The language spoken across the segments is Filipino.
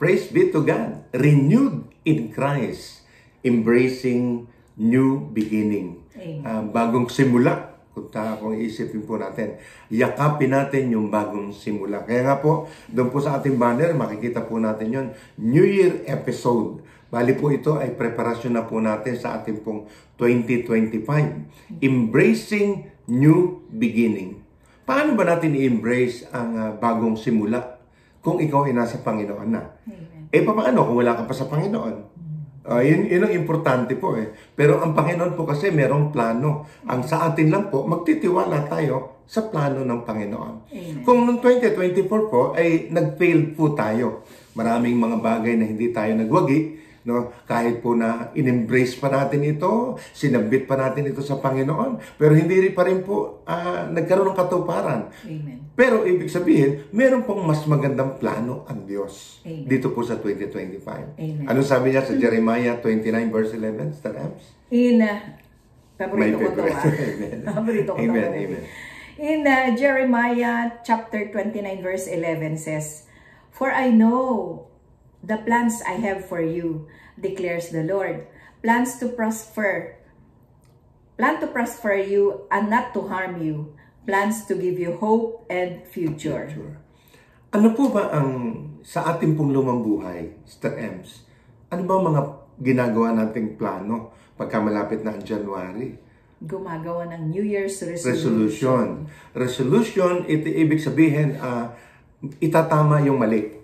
Praise be to God. Renewed in Christ. Embracing new beginning. Bagong simula. Kung iisipin po natin, yakapin natin yung bagong simula. Kaya nga po, doon po sa ating banner, makikita po natin yon, New Year episode. Bali po ito ay preparasyon na po natin sa ating pong 2025. Embracing new beginning. Paano ba natin i-embrace ang bagong simula kung ikaw ay nasa Panginoon na? Paano kung wala ka pa sa Panginoon? Yun ang importante po eh. Pero ang Panginoon po kasi merong plano. Ang sa atin lang po, magtitiwala tayo sa plano ng Panginoon. Amen. Kung noong 2024 po ay nag-fail po tayo. Maraming mga bagay na hindi tayo nagwagi. No? Kahit po na in-embrace pa natin ito, sinabit pa natin ito sa Panginoon, pero hindi pa rin po nagkaroon ng katuparan. Amen. Pero ibig sabihin, meron pong mas magandang plano ang Diyos. Amen. Dito po sa 2025. Amen. Ano sabi niya sa Jeremiah 29 verse 11, Star Ems? Paborito ko ito. Paborito ko ito. Amen. In Jeremiah chapter 29 verse 11 says, "For I know the plans I have for you, declares the Lord. Plan to prosper you and not to harm you. Plans to give you hope and future." Ano po ba ang sa ating pong lumang buhay, Star Ems? Ano ba mga ginagawa nating plano pagka malapit na ang January? Gumagawa ng New Year's resolution. Resolution, ito ibig sabihin, itatama yung mali.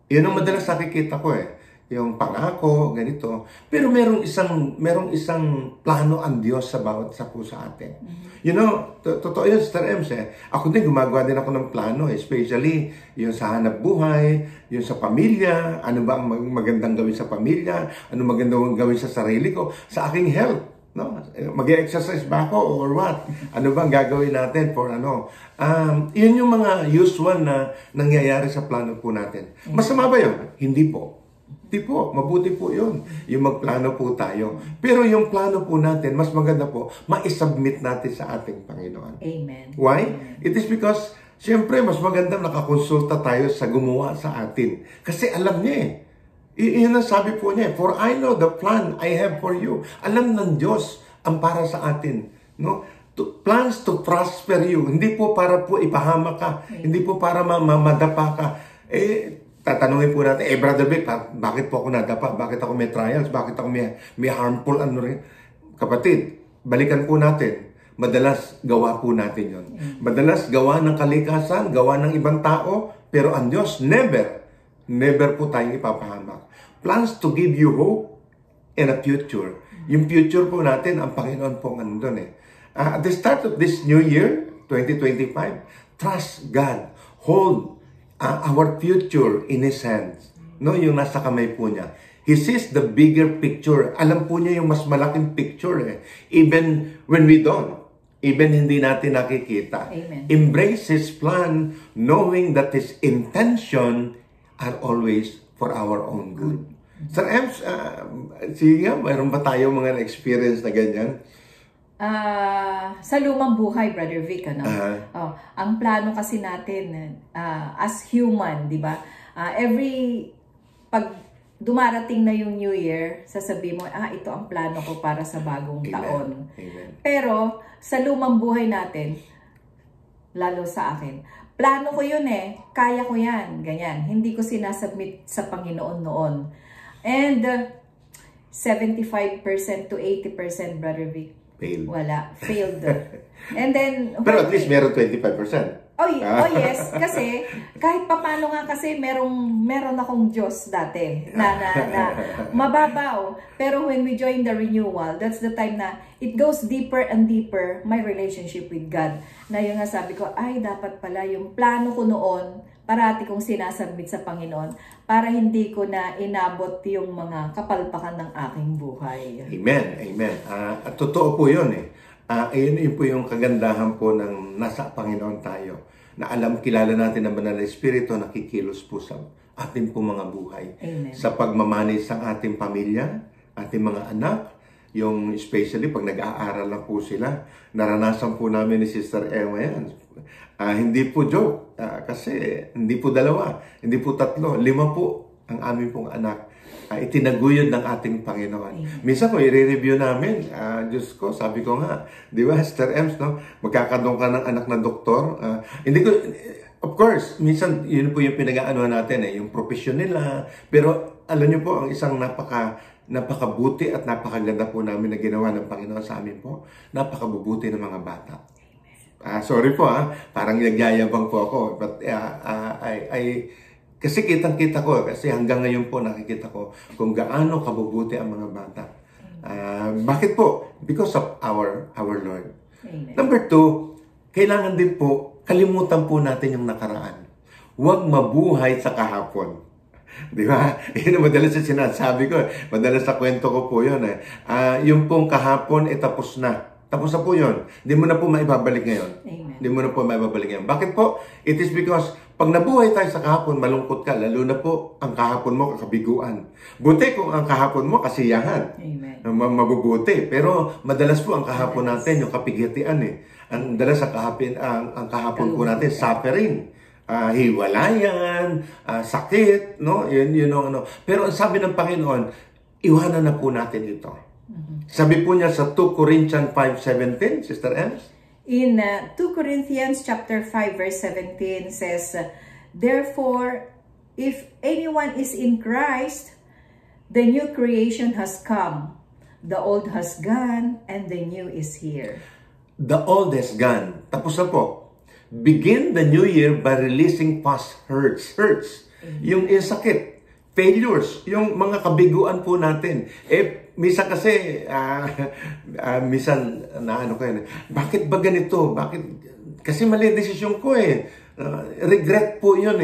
Yun ang madalas nakikita ko eh. Yung pangako, ganito. Pero merong isang plano ang Diyos sa bawat sa atin. You know, totoo yun, Star Ems eh. Ako din, gumagawa din ako ng plano, especially yung sa hanap buhay, yung sa pamilya, ano ba ang magandang gawin sa pamilya, ano magandang gawin sa sarili ko, sa aking health. No? Mag-exercise ba ako or what? Ano bang gagawin natin for ano? Yun yung mga usual na nangyayari sa plano po natin. Masama ba yun? Hindi po. Hindi po. Mabuti po yun. Yung magplano po tayo. Pero yung plano po natin, mas maganda po, ma-submit natin sa ating Panginoon. Amen. Why? It is because, siyempre, mas maganda nakakonsulta tayo sa gumawa sa atin. Kasi alam niya eh. Yun ang sabi po niya, "For I know the plan I have for you." Alam ng Diyos ang para sa atin. No? Plans to prosper you. Hindi po para po ipahama ka. Hindi po para madapa ka. Tatanungin po natin, Brother Vic, bakit po ako nadapa? Bakit ako may trials? Bakit ako may harmful ano rin? Kapatid, balikan po natin. Madalas gawa po natin yon. Madalas gawa ng kalikasan, gawa ng ibang tao, pero ang Diyos never po tayong ipapahamak. Plans to give you hope and a future. Yung future po natin, ang Panginoon po nandun eh. At the start of this new year, 2025, trust God. Hold our future in His hands. No, yung nasa kamay po niya. He sees the bigger picture. Alam po niya yung mas malaking picture eh. Even when we don't. Even hindi natin nakikita. Amen. Embrace His plan, knowing that His intention are always for our own good. Sir Ems, sige nga, mayroon ba tayo mga experience na ganyan? Sa lumang buhay, Brother Vic, ano? Ang plano kasi natin as human, di ba? Pag dumarating na yung New Year, sasabihin mo, ito ang plano ko para sa bagong taon. Amen. Pero sa lumang buhay natin, lalo sa akin, plano ko yun eh, kaya ko yan, ganyan. Hindi ko sinasubmit sa Panginoon noon. And 75% to 80%, Brother Vic, failed. Wala, failed. And then, pero at least meron 25%. Oh yes, kasi kahit papano nga kasi meron akong Diyos dati na mababaw. Pero when we join the renewal, that's the time na it goes deeper and deeper, my relationship with God. Na yung nga sabi ko, dapat pala yung plano ko noon, parati kong sinasubmit sa Panginoon para hindi ko na inabot yung mga kapalpakan ng aking buhay. Amen, amen. At totoo po yun eh. Yun po yung kagandahan po ng nasa Panginoon tayo. Na kilala natin ang Banal na Espiritu na kikilos po sa ating po mga buhay. Amen. Sa pagmamanis ng ating pamilya, ating mga anak, yung especially pag nag-aaral na po sila. Naranasan po namin ni Sister Emma yan. Hindi po joke. Kasi hindi po 2, hindi po 3, 5 po ang aming pong anak, itinaguyod ng ating Panginoon. Minsan kung i-review namin, Diyos ko, sabi ko nga, di ba, Sister Ems, no? Magkakaroon ka ng anak na doktor. Hindi ko, of course, minsan yun po yung pinag-aanohan natin, yung profesyon nila. Pero alam niyo po, ang isang napakabuti at napakaganda po namin na ginawa ng Panginoon sa amin po, napakabubuti ng mga bata. Sorry po, parang nagyayabang po ako. But kasi kitang-kita ko, kasi hanggang ngayon po nakikita ko kung gaano kabubuti ang mga bata. Bakit po? Because of our Lord. Amen. Number 2, kailangan din po, kalimutan po natin yung nakaraan. Huwag mabuhay sa kahapon. Di ba? Yun ang madalas sa sinasabi ko. Madalas sa kwento ko po yun. Yung pong kahapon, tapos na. Tapos na po yun. Hindi mo na po maibabalik ngayon. Hindi mo na po maibabalik ngayon. Bakit po? It is because pag nabuhay tayo sa kahapon, malungkot ka. Lalo na po, ang kahapon mo kabiguan. Buti kung ang kahapon mo kasiyahan. Amen. Mabubuti. Pero madalas po ang kahapon natin, yung kapigatian Ang dalas ang kahapon po natin, suffering. Hiwalayan, sakit, no? Yun, ano. Pero ang sabi ng Panginoon, iwanan na po natin ito. Sabi po niya sa 2 Corinthians 5:17, Sister Ems? In 2 Corinthians chapter 5 verse 17 says, therefore, if anyone is in Christ, the new creation has come. The old has gone, and the new is here. The old has gone. Tapos na po. Begin the new year by releasing past hurts. Yung sakit, failures, yung mga kabiguan po natin. Minsan kasi, minsan, bakit ba ganito? Bakit? Kasi mali desisyon ko regret po yun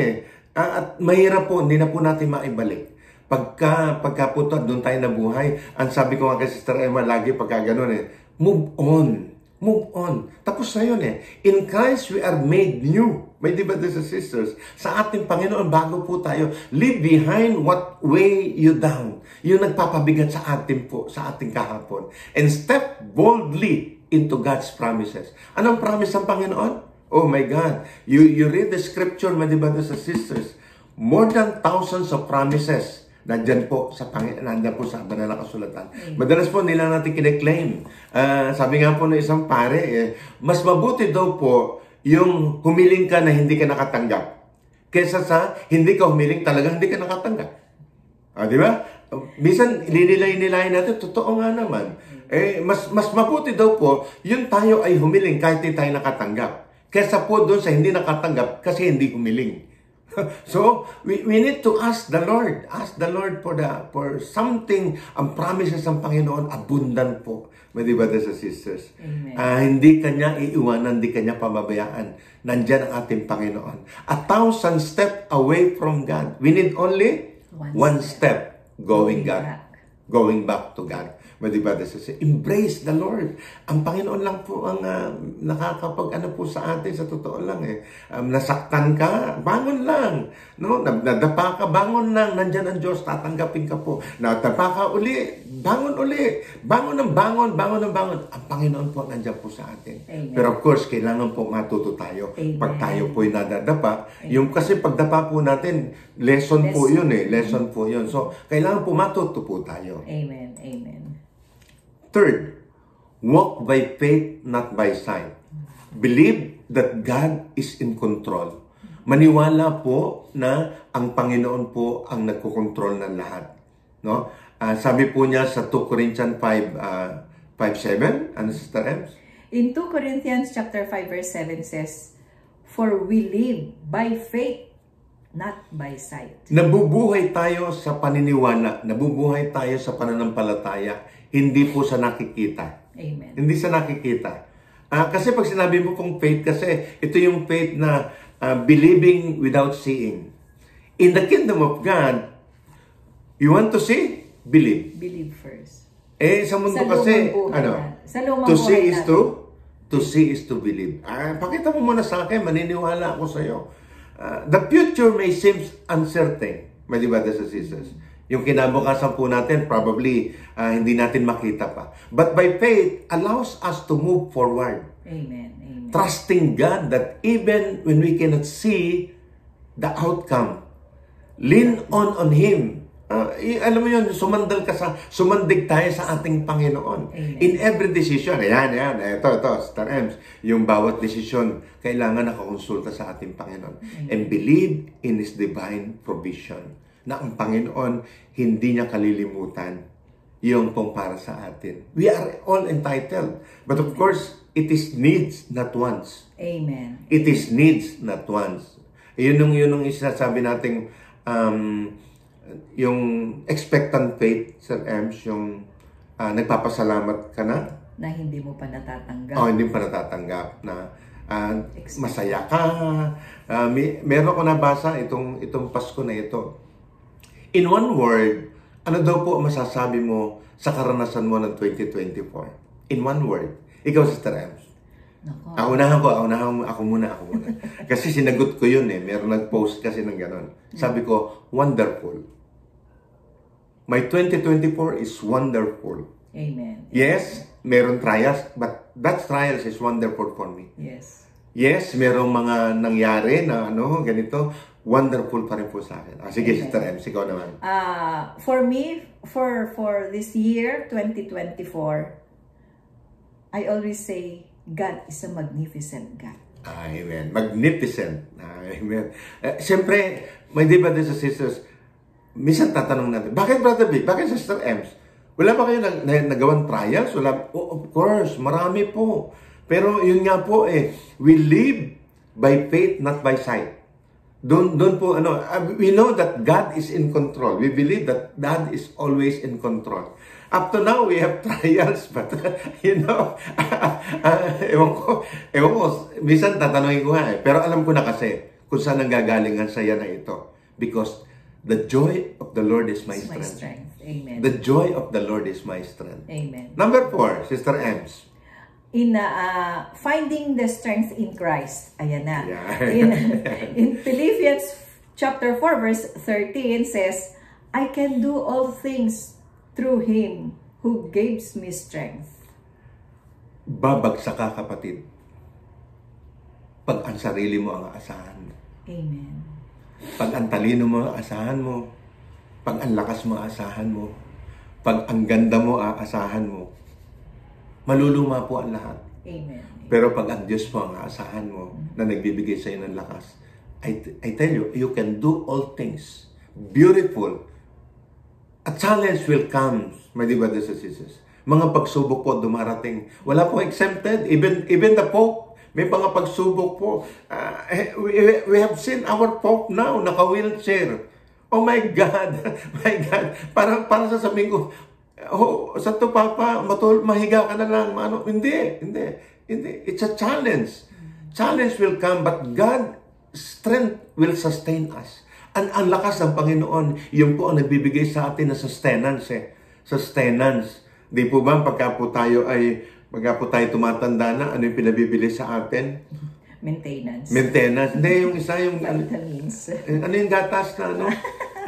At mahirap po, hindi na po natin maibalik. Pagka po doon tayo nabuhay, ang sabi ko nga kay Sister Emma, lagi pagka ganun move on. Move on. Tapos na yun In Christ, we are made new. May diba, sisters? Sa ating Panginoon, bago po tayo, leave behind what weigh you down. Yung nagpapabigat sa ating kahapon. And step boldly into God's promises. Anong promise ng Panginoon? Oh my God. You read the scripture, may diba, sisters? More than thousands of promises. Nandyan po sa banal na kasulatan. Madalas po nila natin kine-claim. Sabi nga po ng isang pare, mas mabuti daw po yung humiling ka na hindi ka nakatanggap kesa sa hindi ka humiling talagang hindi ka nakatanggap. Di ba? Minsan, nilay natin, totoo nga naman. Mas mabuti daw po yung tayo ay humiling kahit hindi tayo nakatanggap. Kesa po doon sa hindi nakatanggap kasi hindi humiling. So, we need to ask the Lord. Ask the Lord for something. Ang promises ng Panginoon, abundant po. May ba sa sisters? Hindi kanya iiwanan, hindi kanya pamabayaan. Nandyan ang ating Panginoon. 1,000 steps away from God. We need only one step going back to God. Embrace the Lord. Ang Panginoon lang po ang nakakapag-ano po sa atin, sa totoo lang nasaktan ka, bangon lang. No? Nadapa ka, bangon lang. Nandyan ang Diyos, tatanggapin ka po. Nadapa ka uli, bangon uli. Bangon ng bangon. Ang Panginoon po nandyan po sa atin. Amen. Pero of course, kailangan po matuto tayo. Amen. Pag tayo po'y nadadapa, yung kasi pagdapa po natin, lesson po yun Lesson po yun. So, kailangan po matuto po tayo. Amen. Amen. Third, walk by faith, not by sight. Believe that God is in control. Maniwala po na ang Panginoon po ang nagkokontrol ng lahat. No? Sabi po niya sa 2 Corinthians 5:7, ano Sister Ems? In 2 Corinthians chapter 5 verse 7 says, for we live by faith, not by sight. Nabubuhay tayo sa paniniwala, nabubuhay tayo sa pananampalataya, hindi po sa nakikita. Amen. Hindi sa nakikita. Kasi pag sinabi mo pong faith, kasi ito yung faith na believing without seeing. In the kingdom of God, you want to see? Believe. Believe first. Sa mundo kasi, to see is to see is to believe. Pakita mo muna sa akin, maniniwala ako sa iyo. The future may seem uncertain. May diba sa sisters? Yung kinabukasan po natin, probably hindi natin makita pa. But by faith, allows us to move forward. Amen. Amen. Trusting God that even when we cannot see the outcome, Lean on Him. Alam mo yun, sumandig tayo sa ating Panginoon. Amen. In every decision, ito, Sister Ems, yung bawat desisyon, kailangan nakakonsulta sa ating Panginoon. Amen. And believe in His divine provision. Na ang Panginoon, hindi niya kalilimutan yung pong para sa atin. We are all entitled. But of course, it is needs, not wants. Amen. It is needs, not wants. Yun yung isasabi nating yung expectant faith, Sir Ems, yung nagpapasalamat ka na. Na hindi mo pa natatanggap. Hindi pa natatanggap na masaya ka. Meron ko nabasa itong Pasko na ito. In one word, ano daw po masasabi mo sa karanasan mo ng 2024? In one word. Ikaw, Sister Ems. Ako muna. Kasi sinagot ko yun eh. Meron nag-post kasi ng ganon. Sabi ko, wonderful. My 2024 is wonderful. Amen. Yes, meron trials, but that trials is wonderful for me. Yes. Yes, merong mga nangyari na ganito, wonderful pa rin po sa akin. Sige, Sister Ems, ikaw naman. For me, for this year, 2024, I always say, God is a magnificent God. Amen. Magnificent. Amen. Siyempre, my dear brothers and sisters, minsan tatanong natin, bakit Brother Vic? Bakit Sister Ems? Wala ba kayo nagawang trials? Wala? Of course, marami po. Pero yun nga po we live by faith, not by sight. Doon po, we know that God is in control. We believe that God is always in control. Up to now, we have trials, but, ewan ko, minsan tatanungin ko nga pero alam ko na kasi kung saan nanggagaling ang saya na ito. Because the joy of the Lord is my strength. Amen. The joy of the Lord is my strength. Amen. Number 4, Sister Ems. In finding the strength in Christ. Ayan na. Yeah. In Philippians chapter 4 verse 13 says, I can do all things through Him who gives me strength. Babagsak ka, kapatid. Pag ang sarili mo ang aasahan mo. Amen. Pag ang talino mo ang aasahan mo. Pag ang lakas mo ang aasahan mo. Pag ang ganda mo ang aasahan mo. Maluluma po ang lahat. Amen. Pero pag ang Diyos mo ang aasahan mo na nagbibigay sa iyo ng lakas, I tell you, you can do all things. Beautiful. A challenge will come, my dear brothers and sisters. Mga pagsubok po dumarating. Wala po exempted. Even the Pope, may mga pagsubok po. We have seen our Pope now, naka-wheelchair. Oh my God! My God! Parang sasabihin ko, Santo Papa, mahiga ka na lang. Hindi. It's a challenge. Challenge will come, but God's strength will sustain us. Ang lakas ng Panginoon, yun po ang nagbibigay sa atin na sustenance. Sustenance. Di po ba, pagka po tayo tumatanda na, ano yung pinabibili sa atin? Maintenance. Hindi, yung isa yung... Vitamins. Ano yung gatas na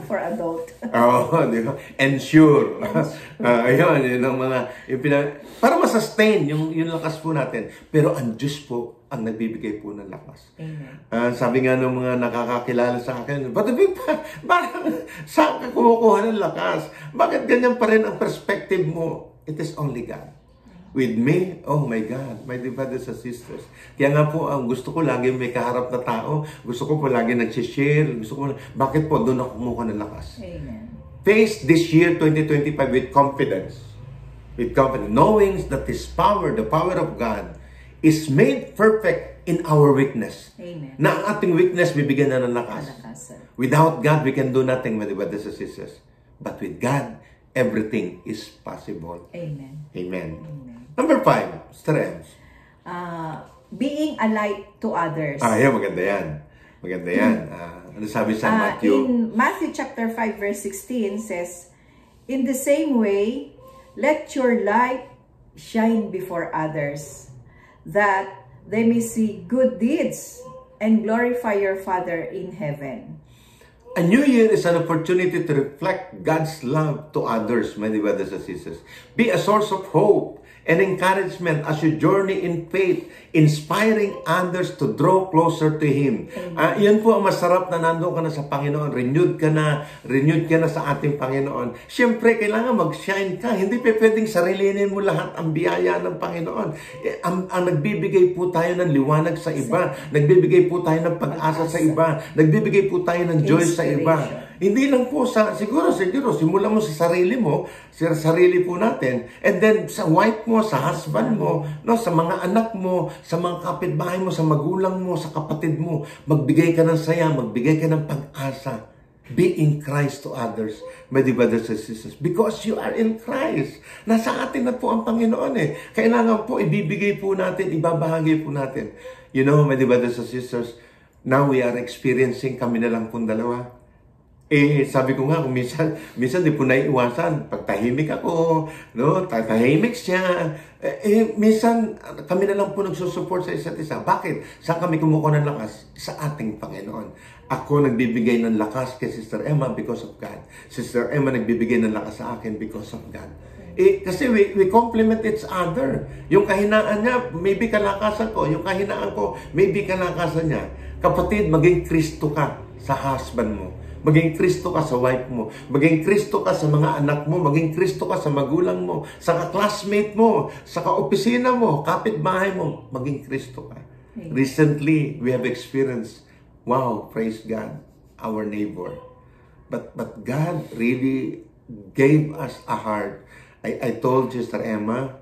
For adult. Di ba? Ensure. Ayun, yun ang mga... para masustain yung lakas po natin. Pero ang Diyos po ang nagbibigay po ng lakas. Amen. Sabi nga ng mga nakakakilala sa akin, parang saan ka kumukuha ng lakas? Bakit ganyan pa rin ang perspective mo? It is only God. With me, oh my God, my dear brothers and sisters. Kaya nga po, ang gusto ko lagi may kaharap na tao. Gusto ko po lagi nag-share. Bakit po doon ako kumuha ng lakas? Amen. Face this year, 2025, with confidence. With confidence. Knowing that His power, the power of God, is made perfect in our weakness. Amen. Na ang ating weakness, bibigyan na ng lakas. Without God, we can do nothing, my dear brothers and sisters. But with God, everything is possible. Amen. Amen. Number 5, Sister Ems. Being a light to others. Maganda yan. Maganda yan. Ano sabi sa Matthew? In Matthew chapter 5 verse 16 says, in the same way, let your light shine before others, that they may see good deeds and glorify your Father in heaven. A new year is an opportunity to reflect God's love to others, my brothers and sisters. Be a source of hope and encouragement as you journey in faith, inspiring others to draw closer to Him. Yan po ang masarap na nandoon ka na sa Panginoon. Renewed ka na sa ating Panginoon. Siyempre, kailangan mag-shine ka. Hindi pwedeng sarilinin mo lahat ang biyaya ng Panginoon. Ang nagbibigay po tayo ng liwanag sa iba. Nagbibigay po tayo ng pag-asa sa iba. Nagbibigay po tayo ng joy sa iba. Hindi lang po siguro, simulan mo sa sarili mo, sa sarili po natin, and then sa wife mo, sa husband mo, no, sa mga anak mo, sa mga kapitbahay mo, sa magulang mo, sa kapatid mo, magbigay ka ng saya, magbigay ka ng pag-asa. Be in Christ to others, my dear brothers and sisters, because you are in Christ. Nasa atin na po ang Panginoon eh. Kailangan po ibibigay po natin, ibabahagi po natin. You know, my dear brothers and sisters, now we are experiencing, kami na lang pong dalawa. Sabi ko nga, kung minsan di po naiiwasan. Pag tahimik ako, no, tahimik siya. Minsan, kami na lang po nagsusupport sa isa't isa. Bakit? Saan kami kumukuha ng lakas? Sa ating Panginoon. Ako nagbibigay ng lakas kay Sister Emma because of God. Sister Emma nagbibigay ng lakas sa akin because of God. Kasi we complement each other. Yung kahinaan niya, maybe kalakasan ko. Yung kahinaan ko, maybe kalakasan niya. Kapatid, maging Kristo ka sa husband mo. Maging Kristo ka sa wife mo. Maging Kristo ka sa mga anak mo. Maging Kristo ka sa magulang mo. Sa ka-classmate mo. Sa ka-opisina mo. Kapitbahay mo. Maging Kristo ka. Recently, we have experienced, wow, praise God, our neighbor. But God really gave us a heart. I told Sister Emma,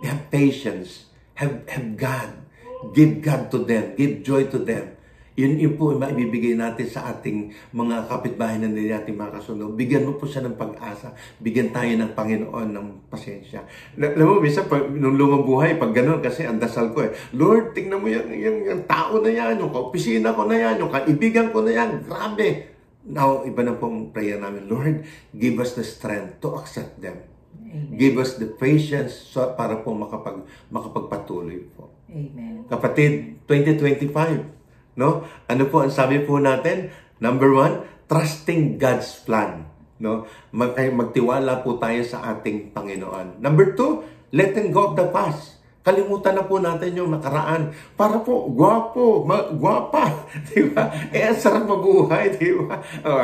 have patience. Have God. Give God to them. Give joy to them. Yun po maibibigay natin sa ating mga kapitbahay na ating mga kasunod. Bigyan mo po siya ng pag-asa. Bigyan tayo ng Panginoon ng pasensya. Alam mo, minsan, nung lumang buhay, pag gano'n, kasi ang dasal ko Lord, tingnan mo yung tao na yan, yung kaopisina ko na yan, yung kaibigan ko na yan, grabe. Now, iba na pong prayer namin, Lord, give us the strength to accept them. Amen. Give us the patience para po makapagpatuloy po. Amen. Kapatid, 2025, no? Ano po ang sabi po natin? Number 1, trusting God's plan. No? Magtiwala po tayo sa ating Panginoon. Number 2, letting go of the past. Kalimutan na po natin yung nakaraan. Para po, gwapa. Diba? Ang sarap mabuhay, diba?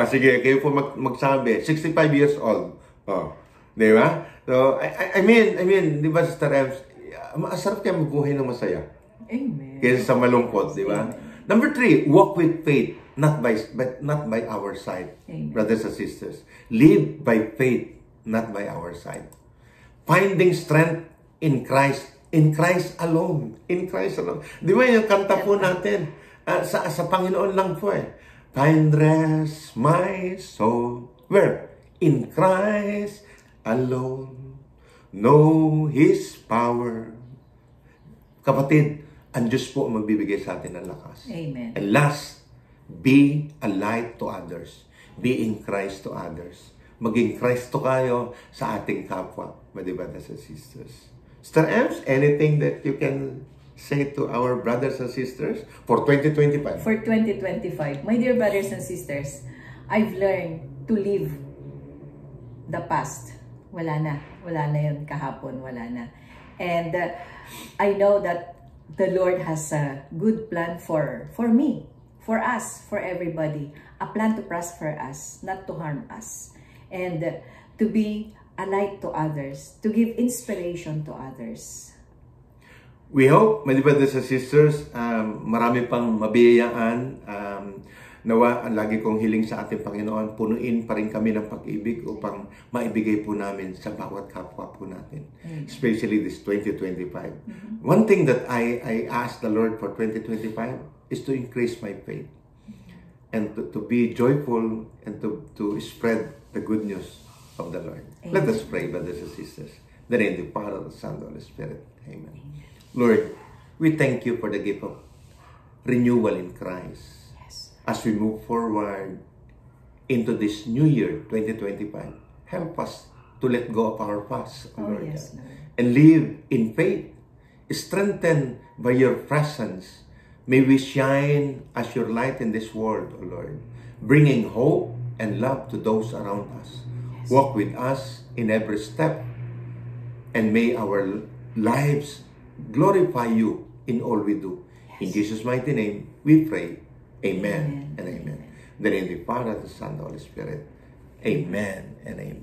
Sige, kayo po magsabi. 65 years old. Diba? So, I mean, diba, Sister Ems, masarap kayo mabuhay ng masaya. Amen. Kaysa sa malungkot, diba? Number 3, walk with faith, not by our side. Amen. Brothers and sisters. Live by faith, not by our side. Finding strength in Christ alone. In Christ alone. Di ba yung kanta po natin? Sa Panginoon lang po Find rest, my soul. Where? In Christ alone. Know His power. Kapatid, ang Diyos po ang magbibigay sa atin ng lakas. Amen. And last, be a light to others. Be in Christ to others. Maging Kristo kayo sa ating kapwa, my dear brothers and sisters. Sister Ems, anything that you can say to our brothers and sisters for 2025? For 2025, my dear brothers and sisters, I've learned to live the past. Wala na yun kahapon, wala na. And I know that the Lord has a good plan for me, for us, for everybody. A plan to prosper us, not to harm us. And to be a light to others, to give inspiration to others. We hope, my dear brothers and sisters, marami pang mabiyayaan. Nawa, lagi kong hiling sa ating Panginoon, punuin pa rin kami ng pag-ibig upang maibigay po namin sa bawat kapwa po natin. Especially this 2025. One thing that I ask the Lord for 2025 is to increase my faith. And to be joyful and to spread the good news of the Lord. Amen. Let us pray, brothers and sisters. In the name of the Father, the Son, and the Holy Spirit. Amen. Lord, we thank you for the gift of renewal in Christ. As we move forward into this new year, 2025, help us to let go of our past, Lord, yes, Lord, and live in faith, strengthened by your presence. May we shine as your light in this world, O Lord, bringing hope and love to those around us. Yes. Walk with us in every step And may our lives glorify you in all we do. In Jesus' mighty name, we pray. Amen and amen. In the name of the Father, the Son, and the Holy Spirit. Amen and amen.